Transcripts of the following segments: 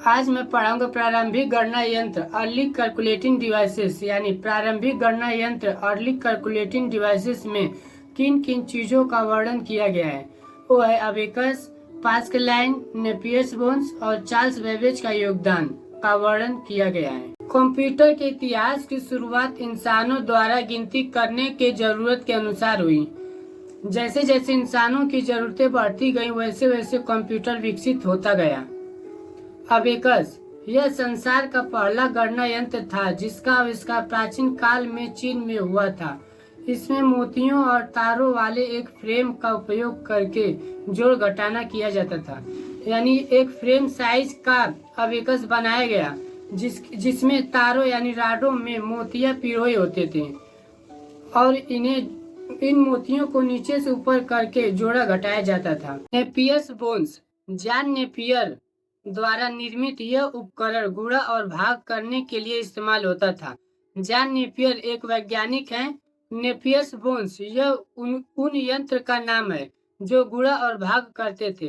आज मैं पढ़ाऊंगा प्रारंभिक गणना यंत्र अर्ली कैलकुलेटिंग डिवाइसेस, यानी प्रारंभिक गणना यंत्र अर्ली कैलकुलेटिंग डिवाइसेस में किन किन चीज़ों का वर्णन किया गया है। वो है अबेकस, पास्कलाइन, नेपियर्स बोन्स और चार्ल्स बेबेज का योगदान का वर्णन किया गया है। कंप्यूटर के इतिहास की शुरुआत इंसानों द्वारा गिनती करने के जरूरत के अनुसार हुई। जैसे जैसे इंसानों की जरूरतें बढ़ती गईं, वैसे वैसे कंप्यूटर विकसित होता गया। अबेकस यह संसार का पहला गणना यंत्र था जिसका आविष्कार प्राचीन काल में चीन में हुआ था। इसमें मोतियों और तारों वाले एक फ्रेम का उपयोग करके जोड़ घटाना किया जाता था, यानी एक फ्रेम साइज का अबेकस बनाया गया जिसमें तारों यानी राडों में मोतियां पिरोए होते थे और इन मोतियों को नीचे से ऊपर करके जोड़ा घटाया जाता था। नेपियर्स बोन्स, जॉन नेपियर द्वारा निर्मित यह उपकरण गुणा और भाग करने के लिए इस्तेमाल होता था। जॉन नेपियर एक वैज्ञानिक हैं। नेपियर्स बोन्स यह उन यंत्र का नाम है जो गुणा और भाग करते थे।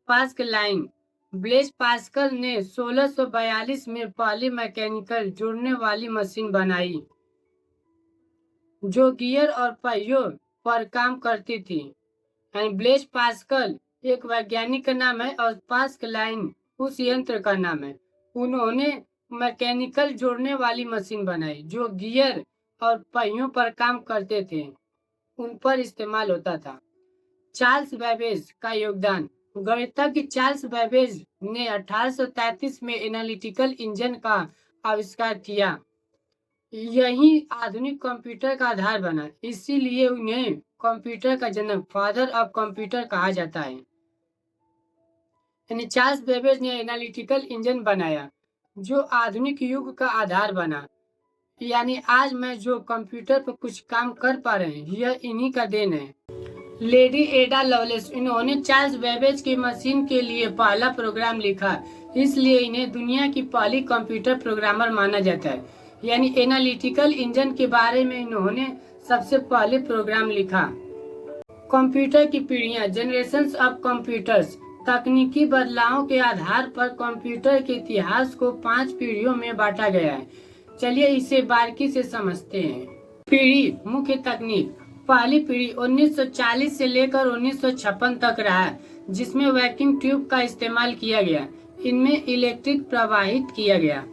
पास्कलाइन, ब्लेज पास्कल ने 1642 में पहली मैकेनिकल जोड़ने वाली मशीन बनाई जो गियर और पहियों पर काम करती थी। ब्लेज पास्कल एक वैज्ञानिक का नाम है और पास्कलाइन उस यंत्र का नाम है। उन्होंने मैकेनिकल जोड़ने वाली मशीन बनाई जो गियर और पहियों पर काम करते थे, उन पर इस्तेमाल होता था। चार्ल्स बेबेज का योगदान। गणितज्ञ चार्ल्स बेबेज ने 1833 में एनालिटिकल इंजन का आविष्कार किया। यही आधुनिक कंप्यूटर का आधार बना, इसीलिए उन्हें कंप्यूटर का जनक, फादर ऑफ कंप्यूटर कहा जाता है। यानी चार्ल्स बेबेज ने एनालिटिकल इंजन बनाया जो आधुनिक युग का आधार बना। यानी आज मैं जो कंप्यूटर पर कुछ काम कर पा रहे हैं, यह इन्हीं का देन है। लेडी एडा लवलेस, इन्होंने चार्ल्स बेबेज की मशीन के लिए पहला प्रोग्राम लिखा, इसलिए इन्हें दुनिया की पहली कंप्यूटर प्रोग्रामर माना जाता है। यानी एनालिटिकल इंजन के बारे में इन्होंने सबसे पहले प्रोग्राम लिखा। कंप्यूटर की पीढ़ियां, जनरेशंस ऑफ कंप्यूटर्स। तकनीकी बदलावों के आधार पर कंप्यूटर के इतिहास को 5 पीढ़ियों में बांटा गया है। चलिए इसे बारीकी से समझते हैं। पीढ़ी, मुख्य तकनीक। पहली पीढ़ी 1940 से लेकर 1956 तक रहा, जिसमें वैक्यूम ट्यूब का इस्तेमाल किया गया। इनमें इलेक्ट्रिक प्रवाहित किया गया।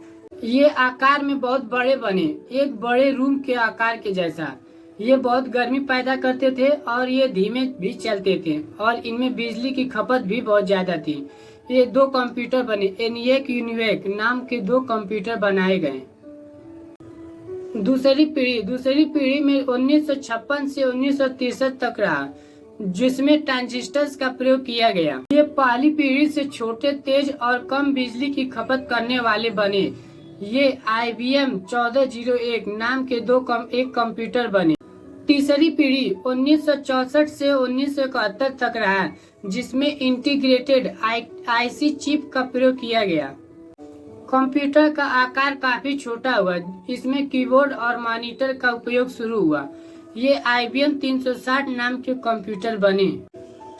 ये आकार में बहुत बड़े बने, एक बड़े रूम के आकार के जैसा। ये बहुत गर्मी पैदा करते थे और ये धीमे भी चलते थे और इनमें बिजली की खपत भी बहुत ज्यादा थी। ये 2 कंप्यूटर बने, एनिएक यूनिवेक नाम के 2 कंप्यूटर बनाए गए। दूसरी पीढ़ी में 1956 से 1963 तक रहा, जिसमें ट्रांजिस्टर्स का प्रयोग किया गया। ये पहली पीढ़ी से छोटे, तेज और कम बिजली की खपत करने वाले बने। ये IBM 1401 नाम के एक कंप्यूटर बने। तीसरी पीढ़ी 1964 से 1971 तक रहा, जिसमें इंटीग्रेटेड IC चिप का प्रयोग किया गया। कंप्यूटर का आकार काफी छोटा हुआ, इसमें कीबोर्ड और मॉनिटर का उपयोग शुरू हुआ। ये IBM 360 नाम के कंप्यूटर बने।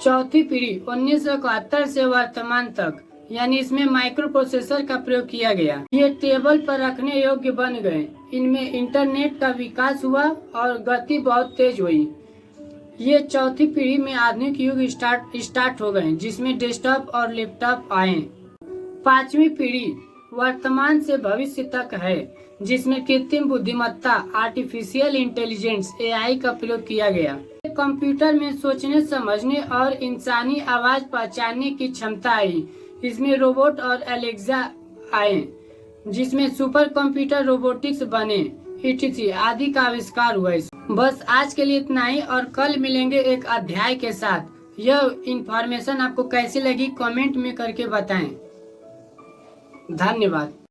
चौथी पीढ़ी 1971 से वर्तमान तक, यानी इसमें माइक्रो प्रोसेसर का प्रयोग किया गया। ये टेबल पर रखने योग्य बन गए। इनमें इंटरनेट का विकास हुआ और गति बहुत तेज हुई। ये चौथी पीढ़ी में आधुनिक युग स्टार्ट हो गए, जिसमें डेस्कटॉप और लैपटॉप आए। पांचवी पीढ़ी वर्तमान से भविष्य तक है, जिसमें कृत्रिम बुद्धिमत्ता आर्टिफिशियल इंटेलिजेंस AI का प्रयोग किया गया। कंप्यूटर में सोचने, समझने और इंसानी आवाज पहचानने की क्षमता आई। इसमें रोबोट और एलेक्सा आए, जिसमें सुपर कंप्यूटर, रोबोटिक्स बने, etc आदि का आविष्कार हुआ। बस आज के लिए इतना ही और कल मिलेंगे एक अध्याय के साथ। यह इंफॉर्मेशन आपको कैसी लगी कमेंट में करके बताएं। धन्यवाद।